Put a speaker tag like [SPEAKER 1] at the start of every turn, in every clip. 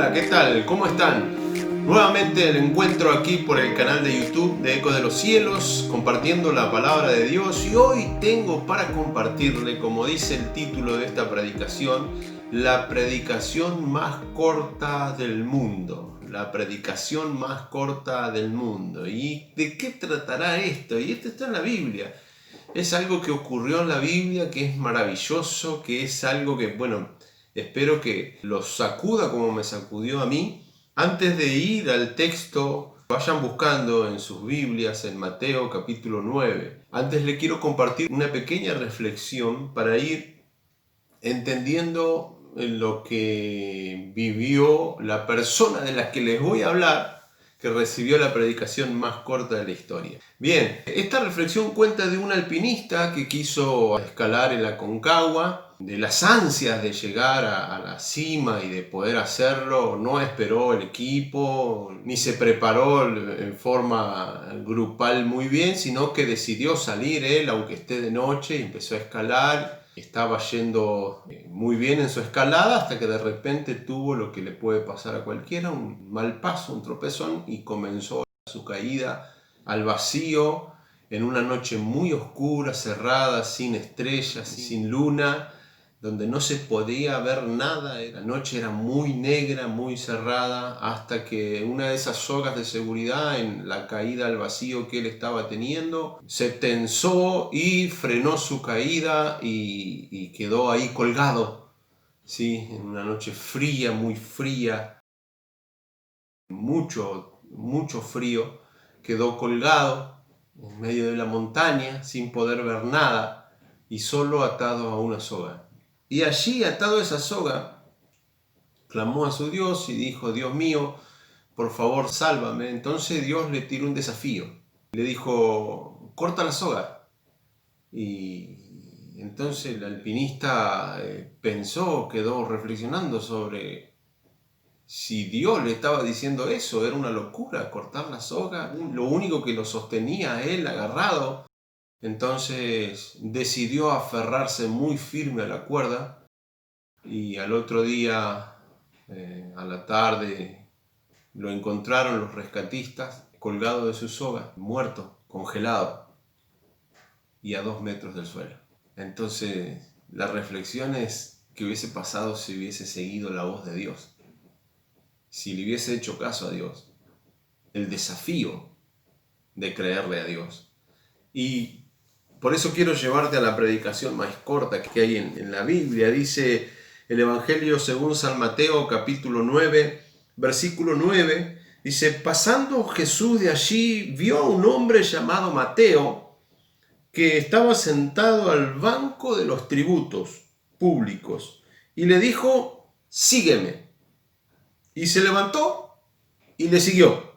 [SPEAKER 1] Hola, ¿qué tal? ¿Cómo están? Nuevamente el encuentro aquí por el canal de YouTube de Eco de los Cielos, compartiendo la palabra de Dios. Y hoy tengo para compartirle, como dice el título de esta predicación, la predicación más corta del mundo. La predicación más corta del mundo. ¿Y de qué tratará esto? Y esto está en la Biblia. Es algo que ocurrió en la Biblia, que es maravilloso, que es algo que, espero que los sacuda como me sacudió a mí. Antes de ir al texto, vayan buscando en sus Biblias en Mateo capítulo 9. Antes le quiero compartir una pequeña reflexión para ir entendiendo lo que vivió la persona de la que les voy a hablar, que recibió la predicación más corta de la historia. Bien, esta reflexión cuenta de un alpinista que quiso escalar el Aconcagua, de las ansias de llegar a la cima y de poder hacerlo. No esperó el equipo, ni se preparó en forma grupal muy bien, sino que decidió salir él, aunque esté de noche, y empezó a escalar. Estaba yendo muy bien en su escalada hasta que de repente tuvo lo que le puede pasar a cualquiera, un mal paso, un tropezón, y comenzó su caída al vacío en una noche muy oscura, cerrada, sin estrellas, sin luna, donde no se podía ver nada. La noche era muy negra, muy cerrada, hasta que una de esas sogas de seguridad en la caída al vacío que él estaba teniendo se tensó y frenó su caída y quedó ahí colgado, ¿sí? En una noche fría, muy fría, mucho frío, quedó colgado en medio de la montaña sin poder ver nada y solo atado a una soga. Y allí, atado a esa soga, clamó a su Dios y dijo: Dios mío, por favor, sálvame. Entonces Dios le tiró un desafío. Le dijo: corta la soga. Y entonces el alpinista pensó, quedó reflexionando sobre si Dios le estaba diciendo eso. Era una locura cortar la soga, lo único que lo sostenía a él agarrado. Entonces decidió aferrarse muy firme a la cuerda. Y al otro día, a la tarde, lo encontraron los rescatistas colgado de su soga, muerto, congelado y a 2 metros del suelo. Entonces, la reflexión es: ¿qué hubiese pasado si hubiese seguido la voz de Dios? Si le hubiese hecho caso a Dios. El desafío de creerle a Dios. Y por eso quiero llevarte a la predicación más corta que hay en la Biblia. Dice el Evangelio según San Mateo capítulo 9, versículo 9. Dice: pasando Jesús de allí, vio a un hombre llamado Mateo, que estaba sentado al banco de los tributos públicos, y le dijo: sígueme. Y se levantó y le siguió.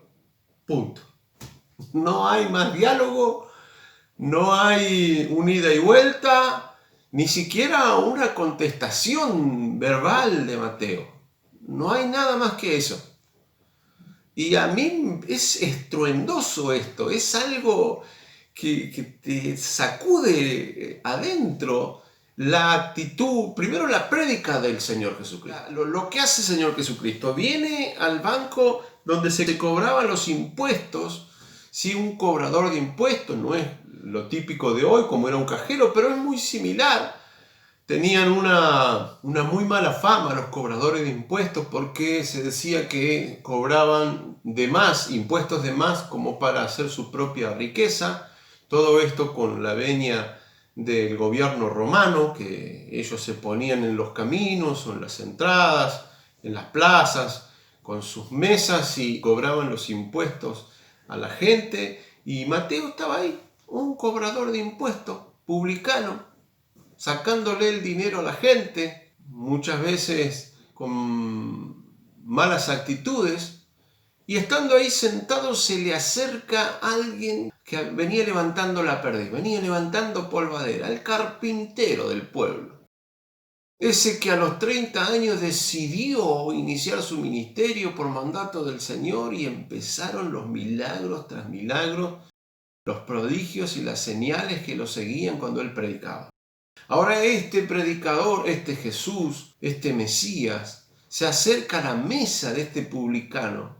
[SPEAKER 1] Punto. No hay más diálogo, no hay un ida y vuelta, ni siquiera una contestación verbal de Mateo. No hay nada más que eso. Y a mí es estruendoso esto, es algo que te sacude adentro la actitud, primero la prédica del Señor Jesucristo. Lo que hace el Señor Jesucristo: viene al banco donde se cobraban los impuestos. Sí, un cobrador de impuestos, no es lo típico de hoy como era un cajero, pero es muy similar. Tenían una muy mala fama los cobradores de impuestos, porque se decía que cobraban de más, impuestos de más, como para hacer su propia riqueza. Todo esto con la venia del gobierno romano, que ellos se ponían en los caminos o en las entradas, en las plazas, con sus mesas, y cobraban los impuestos a la gente. Y Mateo estaba ahí, un cobrador de impuestos, publicano, sacándole el dinero a la gente, muchas veces con malas actitudes. Y estando ahí sentado, se le acerca alguien que venía levantando la perdiz, venía levantando polvadera, el carpintero del pueblo. Ese que a los 30 años decidió iniciar su ministerio por mandato del Señor, y empezaron los milagros tras milagros, los prodigios y las señales que lo seguían cuando él predicaba. Ahora este predicador, este Jesús, este Mesías, se acerca a la mesa de este publicano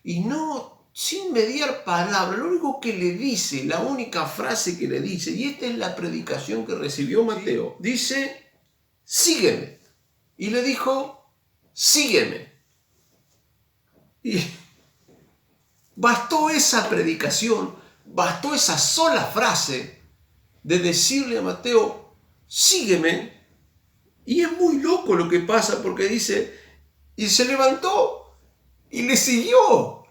[SPEAKER 1] y no, sin mediar palabra, lo único que le dice, la única frase que le dice, y esta es la predicación que recibió Mateo, dice, sígueme. Y le dijo, sígueme. Y bastó esa predicación, bastó esa sola frase de decirle a Mateo, sígueme. Y es muy loco lo que pasa porque dice, y se levantó y le siguió.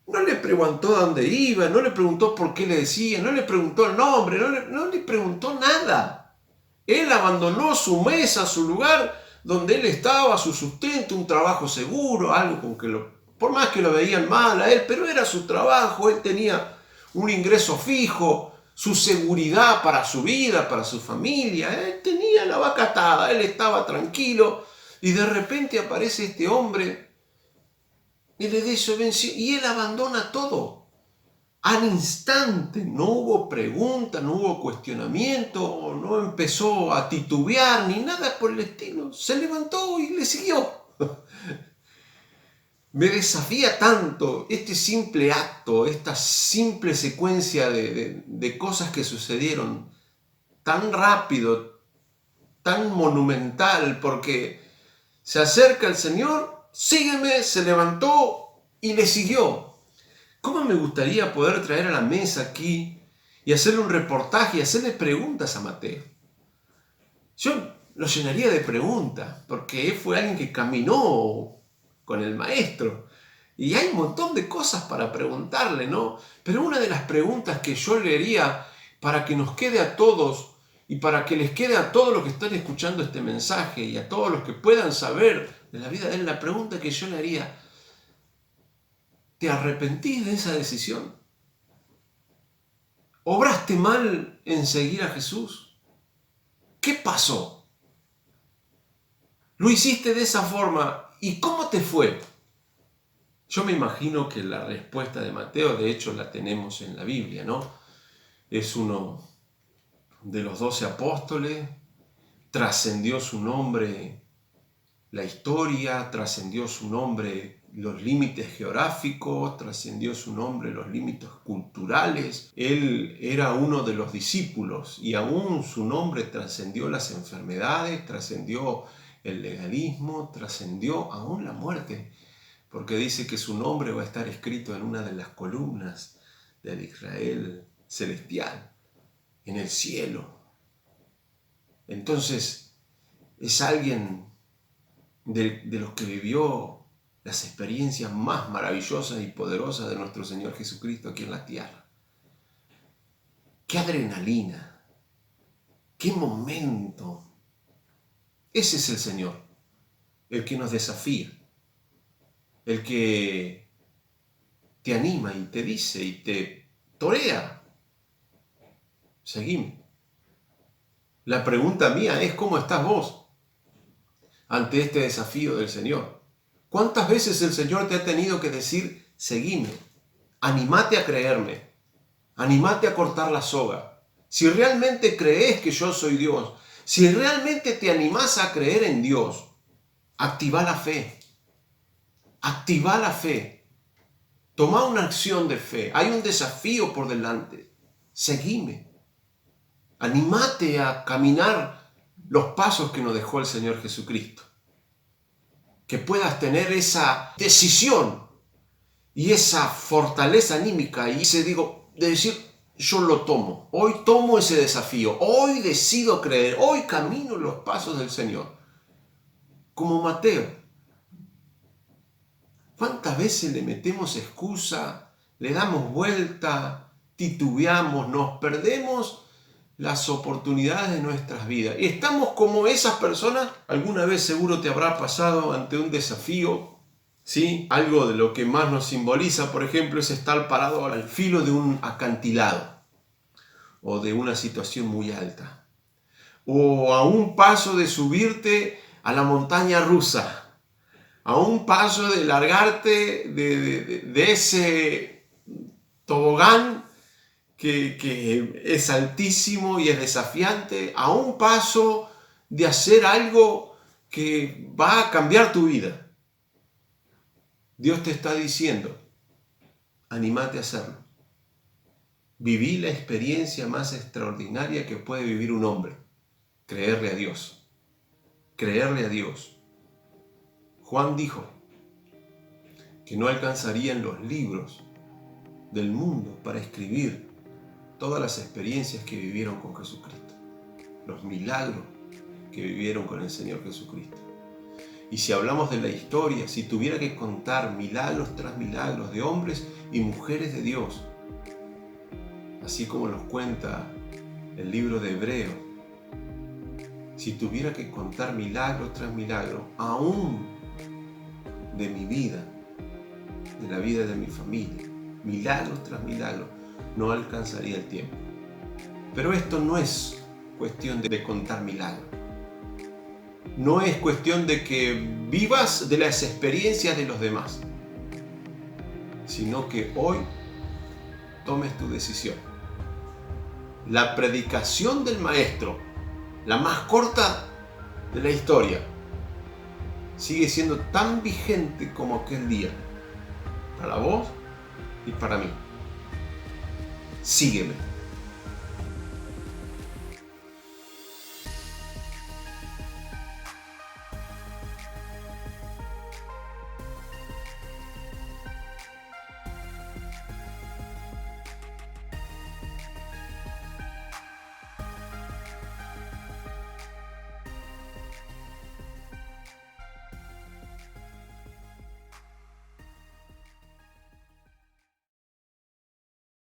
[SPEAKER 1] No le preguntó dónde iba, no le preguntó por qué le decía, no le preguntó el nombre, no le preguntó nada. Él abandonó su mesa, su lugar donde él estaba, su sustento, un trabajo seguro, algo con que por más que lo veían mal a él, pero era su trabajo, él tenía un ingreso fijo, su seguridad para su vida, para su familia, él tenía la vaca atada, él estaba tranquilo y de repente aparece este hombre y le dice, y él abandona todo. Al instante, no hubo pregunta, no hubo cuestionamiento, no empezó a titubear ni nada por el estilo. Se levantó y le siguió. Me desafía tanto este simple acto, esta simple secuencia de cosas que sucedieron tan rápido, tan monumental, porque se acerca el Señor, sígueme, se levantó y le siguió. ¿Cómo me gustaría poder traer a la mesa aquí y hacerle un reportaje y hacerle preguntas a Mateo? Yo lo llenaría de preguntas, porque él fue alguien que caminó con el maestro. Y hay un montón de cosas para preguntarle, ¿no? Pero una de las preguntas que yo le haría para que nos quede a todos y para que les quede a todos los que están escuchando este mensaje y a todos los que puedan saber de la vida de él, la pregunta que yo le haría: ¿te arrepentís de esa decisión? ¿Obraste mal en seguir a Jesús? ¿Qué pasó? ¿Lo hiciste de esa forma? ¿Y cómo te fue? Yo me imagino que la respuesta de Mateo, de hecho, la tenemos en la Biblia, ¿no? Es uno de los 12 apóstoles, trascendió su nombre la historia, trascendió su nombre los límites geográficos, trascendió su nombre los límites culturales. Él era uno de los discípulos y aún su nombre trascendió las enfermedades, trascendió el legalismo, trascendió aún la muerte, porque dice que su nombre va a estar escrito en una de las columnas del Israel celestial, en el cielo. Entonces, es alguien de los que vivió las experiencias más maravillosas y poderosas de nuestro Señor Jesucristo aquí en la tierra. ¡Qué adrenalina! ¡Qué momento! Ese es el Señor, el que nos desafía, el que te anima y te dice y te torea: seguime. La pregunta mía es: ¿cómo estás vos ante este desafío del Señor? ¿Cuántas veces el Señor te ha tenido que decir: seguime, animate a creerme, animate a cortar la soga? Si realmente crees que yo soy Dios, si realmente te animás a creer en Dios, activa la fe, activa la fe, toma una acción de fe, hay un desafío por delante, seguime, animate a caminar los pasos que nos dejó el Señor Jesucristo. Que puedas tener esa decisión y esa fortaleza anímica y de decir: yo lo tomo, hoy tomo ese desafío, hoy decido creer, hoy camino los pasos del Señor. Como Mateo. ¿Cuántas veces le metemos excusa, le damos vuelta, titubeamos, nos perdemos las oportunidades de nuestras vidas? Y estamos como esas personas. Alguna vez seguro te habrá pasado ante un desafío, ¿sí? Algo de lo que más nos simboliza, por ejemplo, es estar parado al filo de un acantilado o de una situación muy alta, o a un paso de subirte a la montaña rusa, a un paso de largarte de ese tobogán que es altísimo y es desafiante, a un paso de hacer algo que va a cambiar tu vida. Dios te está diciendo, anímate a hacerlo. Viví la experiencia más extraordinaria que puede vivir un hombre. Creerle a Dios. Creerle a Dios. Juan dijo que no alcanzarían los libros del mundo para escribir todas las experiencias que vivieron con Jesucristo. Los milagros que vivieron con el Señor Jesucristo. Y si hablamos de la historia, si tuviera que contar milagros tras milagros de hombres y mujeres de Dios, así como los cuenta el libro de Hebreos, si tuviera que contar milagros tras milagros, aún de mi vida, de la vida de mi familia, milagros tras milagros, no alcanzaría el tiempo. Pero esto no es cuestión de contar milagros. No es cuestión de que vivas de las experiencias de los demás, sino que hoy tomes tu decisión. La predicación del Maestro, la más corta de la historia, sigue siendo tan vigente como aquel día, para vos y para mí. Sígueme.